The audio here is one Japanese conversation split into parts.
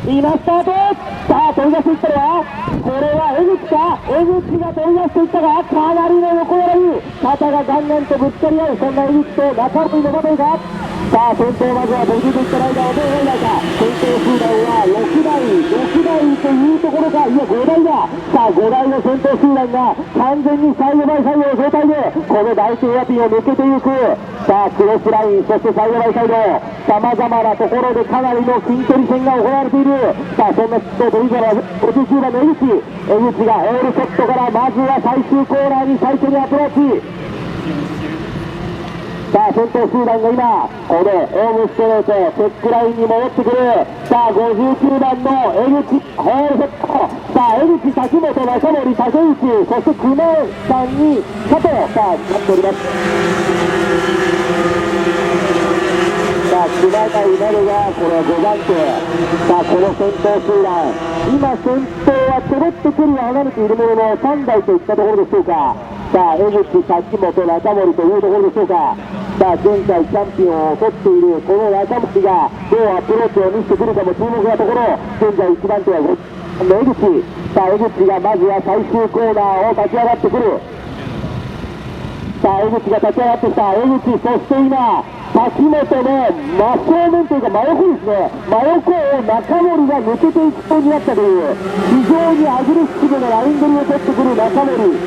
今スタート。さあ飛び出していったのはこれは江口か。江口が飛び出していったがかなりの横並び、肩がガンガンとぶつかり合う、そんな江口と中森のバトルか。さあ先頭まずは飛び出ていったライダーはどうなんだか。先頭集団は6台というところか。いや5台だ。さあ5台の先頭集団が完全にサイドバイサイドの状態でこの大停アピンを抜けていく。さあクロスライン、そしてサイドバイサイドさまざまなところでかなりの近距離戦が行われている。さあそんな飛びから59番の江口がオールセットからまずは最終コーナーに最初にアプローチ。さあ先頭集団が今このホームストレートチェックラインに戻ってくる。さあ59番の江口ホールセット。さあ江口、滝本、中森、竹内、そして久米さんに佐藤、さあなっております。さあ熊谷なるがこれは5番手。さあこの先頭集団今先頭はちょろっと距離が離れているものの3台といったところでしょうか。さあ江口、滝本、中森というところでしょうか。さあ現在チャンピオンを取っているこの中森がどうアプローチを見せてくるかも注目なところ。現在1番手は5番の江口。さあ江口がまずは最終コーナーを立ち上がってくる。さあ江口が立ち上がってきた。江口、そして今滝本の真正面というか真横ですね。真横を中森が抜けていきそうになったという非常にアグレッシブなライン取りを取ってくる中森。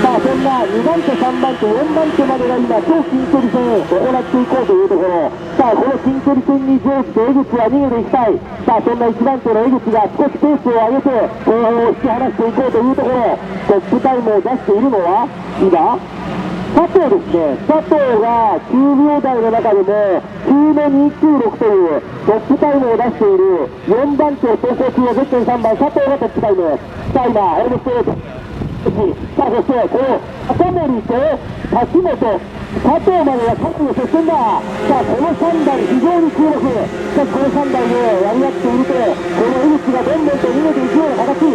さあそんな2番手、3番手、4番手までが今超近距離戦を行っていこうというところ。さあこの近距離戦に乗じて江口は逃げていきたい。さあそんな1番手の江口が少しペースを上げて後方を引き離していこうというところ。トップタイムを出しているのは今佐藤ですね。佐藤が9秒台の中でも9の296というトップタイムを出している。4番手を走行中のゼッケン3番佐藤がトップタイム。さあ今ホームストレート。さあそしてこの中森と滝本、佐藤までが3位の接戦だ。さあこの3台非常に注目。しかしこの3台でやり合っているとこの江口がどんどんと逃げていくような形。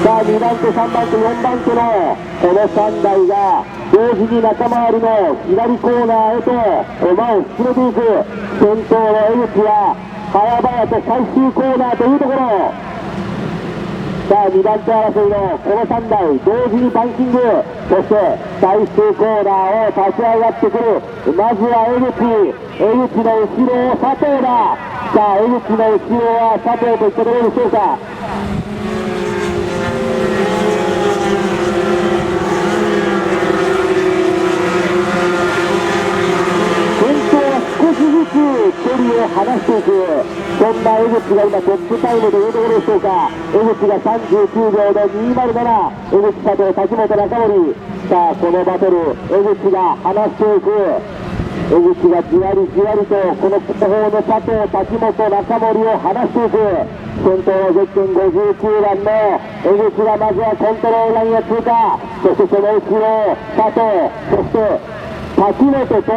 さあ2番手、3番手、4番手のこの3台が同時に中回りの左コーナーへと馬を進めていく。先頭の江口は早々と最終コーナーというところ。さあ2番手争いのこの3台同時にパンキング。そして最終コーナーを立ち上がってくる。まずは江口の後ろを佐藤だ。さあ江口の後ろは佐藤といったところでしょうか。少しずつ距離を離していく。そんな江口が今トップタイムというところでしょうか。江口が39秒の207。江口、佐藤、滝本、中森。さあこのバトル江口が離していく。江口がじわりじわりとこの後方の佐藤、滝本、中森を離していく。先頭のゼッケン59番の江口がまずはコントロールラインを通過。そしてその後ろ佐藤、そして滝本と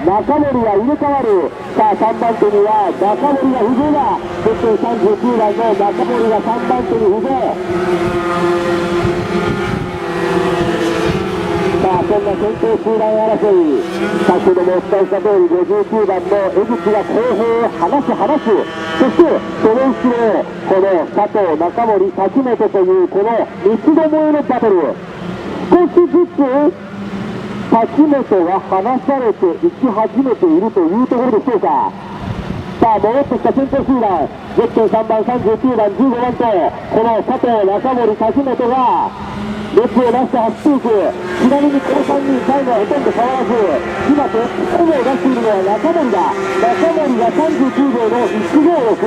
中森が入れ替わる。さあ3番手には中森が浮上だ。そして39番の中森が3番手に浮上。さあそんな先頭集団争い、先ほどもお伝えした通り59番の江口が後方を離す。そしてその後ろこの佐藤、中森、滝本というこの三つどもえのバトル。少しずつ滝本が離されていき始めているというところでしょうか。さあ戻ってきた先頭集団ゼッケン3番、39番、15番とこの佐藤、中森、滝本が列を出して走っていく。ちなみにこの3人タイムはほとんど変わらず今トップタイムを出しているのは中森だ。中森が39秒の156、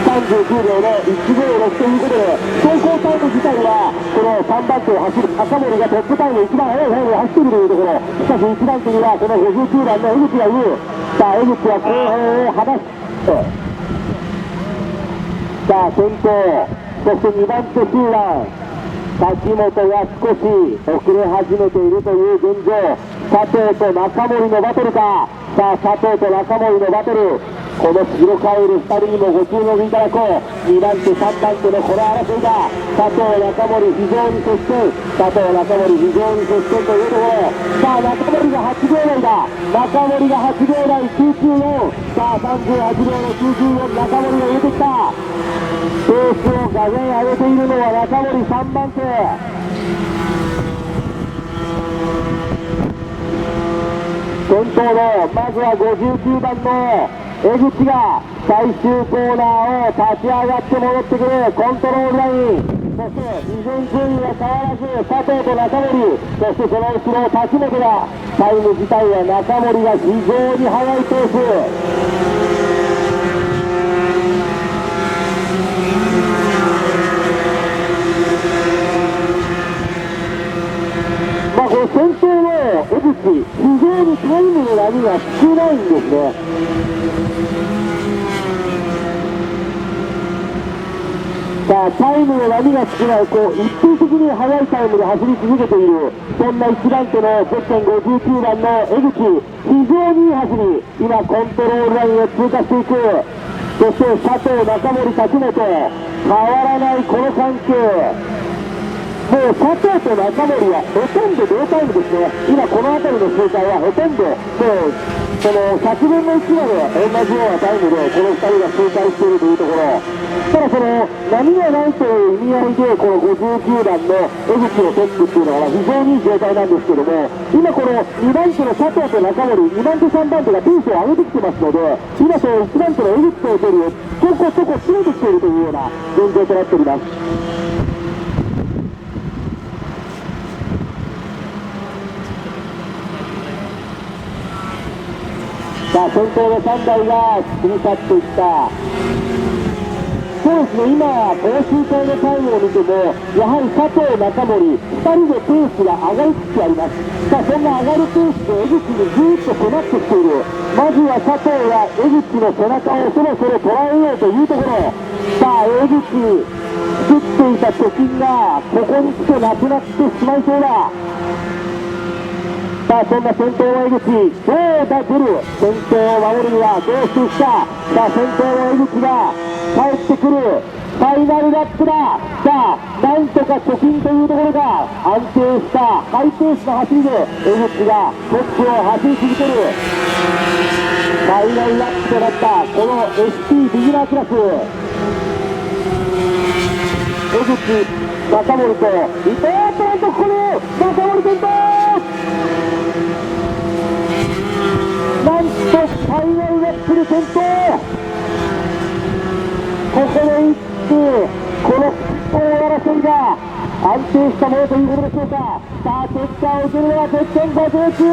39秒の156ということで走行タイム自体はこの3番手を走る中森がトップタイム一番速い方を走っているというところ。しかし1番手にはこの59番の江口がいる。さあ江口は後方を離してさあ先頭、そして2番手集団滝本が少し遅れ始めているという現状。佐藤と中森のバトルか。さあ佐藤と中森のバトル。この白カエル2人にもご注目いただこう。2番手3番手のこの争いだ。佐藤中森非常に接戦、佐藤中森非常に接戦というところ。さあ中森が8秒台だ。中森が8秒台994。さあ38秒の994、中森が入れてきた。ペースをがぜん上げているのは中森3番手。先頭のまずは59番の江口が最終コーナーを立ち上がって戻ってくるコントロールライン。そして依然順位は変わらず佐藤と中森、そしてその後ろ滝本が、タイム自体は中森が非常に速いペース。先頭の江口、非常にタイムの波が少ないんですね。さあタイムの波が少ない、一方的に速いタイムで走り続けている、そんな1番手のゼッケン59番の江口、非常にいい走り、今コントロールラインを通過していく。そして佐藤、中森、滝本、変わらないこの関係。もう佐藤と中森はほとんど同タイムですね。今この辺りの周回はほとんどもうその100分の1まで同じようなタイムでこの2人が周回しているというところ。ただその波がないという意味合いでこの59番の江口のトップっていうのは非常にいい状態なんですけども、今この2番手の佐藤と中森、2番手3番手がペースを上げてきてますので、今その1番手の江口との距離をちょこちょこ詰めてきているというような現状となっております。さあ先頭の3台が過ぎ去っていった。そうですね、今この周回のタイムを見てもやはり佐藤、中森2人でペースが上がりつつあります。さあそんな上がるペースで江口にぐーっと迫ってきている。まずは佐藤が江口の背中をそろそろ捉えようというところ。さあ江口作っていた貯金がここに来てなくなってしまいそうだ。さあそんな先頭の江口、どうだ出る。先頭を守るにはどうしていくか。さあ先頭の江口が帰ってくる。ファイナルラップだ。さあなんとか貯金というところが安定したハイペースの走りで江口がトップを走り続ける。ファイナルラップとなったこの ST ビギナークラス。江口、中森と伊藤とここで中森先頭。なんとファイナルラップで先頭。ここで一気この大争いが安定したものということでしょうか。さあ結果を受けるのはゼッケン59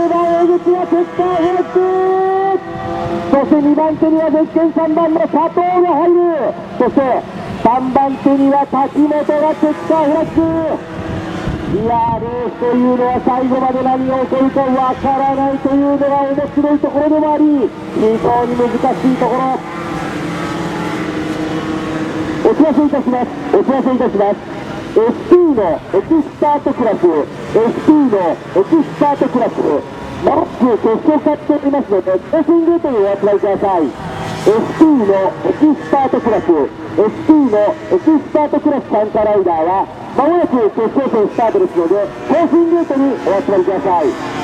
番江口が結果を放つ。そして2番手にはゼッケン3番の佐藤が入る。そして3番手には滝本が結果を放つ。いやレースというのは最後まで何が起こるかわからないというのが面白いところでもあり、非常に難しいところ。お知らせいたします。ST のエキスタートクラス、ST のエキスタートクラス、マロック決勝勝っておりますので、レーシングゲートにお集まりください。ST のエキスタートクラス、ST のエキスタートクラス参加ライダーは、まもなく決勝戦スタートですので、レーシングゲートにお集まりください。